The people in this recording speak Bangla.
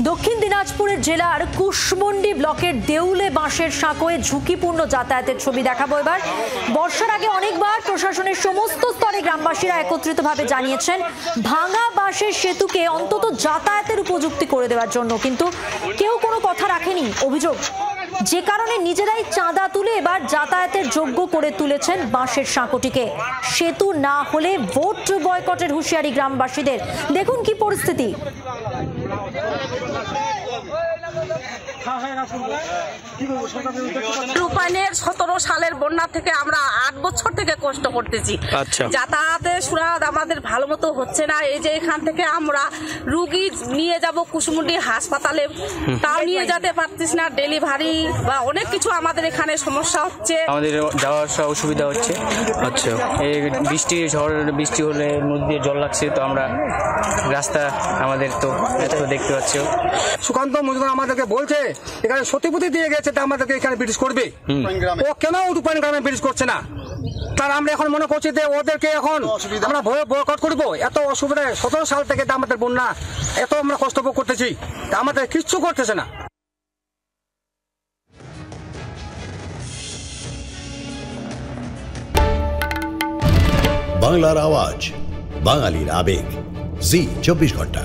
দক্ষিণ দিনাজপুরের জেলার কুশমন্ডি ব্লকের দেউলে বাঁশের সাঁকোয় ঝুঁকিপূর্ণ যাতায়াতের ছবি দেখাবো এবার। বর্ষার আগে অনেকবার প্রশাসনের সমস্ত স্তরে গ্রামবাসীরা একত্রিতভাবে জানিয়েছেন ভাঙা বাঁশের সেতুকে অন্তত যাতায়াতের উপযুক্ত করে দেওয়ার জন্য, কিন্তু কেউ কোনো কথা রাখেনি। অভিযোগ, যে কারণে নিজেরাই চাঁদা তুলে এবার যাতায়াতের যোগ্য করে তুলেছেন বাঁশের সাঁকোটিকে। সেতু না হলে ভোট বয়কটের হুঁশিয়ারি গ্রামবাসীদের। দেখুন কি পরিস্থিতি। 17 সালের বন্যা থেকে আমরা 8 বছর থেকে কষ্ট করতেছি। যাতায়াতের সুরাত আমাদের ভালো মতো হচ্ছে না। এই যে এখান থেকে আমরা রুগী নিয়ে যাব কুশমন্ডি হাসপাতালে, তাও নিয়ে যেতে পারতেছি না। ডেলিভারি বা অনেক কিছু আমাদের এখানে সমস্যা হচ্ছে, আমাদের যাওয়ার অসুবিধা হচ্ছে। আচ্ছা, এই বৃষ্টি হলে নদী দিয়ে জল লাগছে, তো আমরা রাস্তা আমাদের তো দেখতে পাচ্ছি। সুকান্ত মজুমদার আমাদেরকে বলছে এখানে সতীপতি দিয়ে গেছে, তা আমাদেরকে এখানে ব্রিটিশ করবে। ও কেন উডুপাইন গ্রামে ব্রিটিশ করছে না? তার আমরা এখন মনে করছি যে ওদেরকে এখন আমরা বয়কট করবো। এত অসুবিধা 17 সাল থেকে আমাদের বন্যা, এত আমরা কষ্ট ভোগ করতেছি, আমাদের কিচ্ছু করতেছে না। বাংলার আওয়াজ, বাঙালির আবেগ, জি 24 ঘন্টা।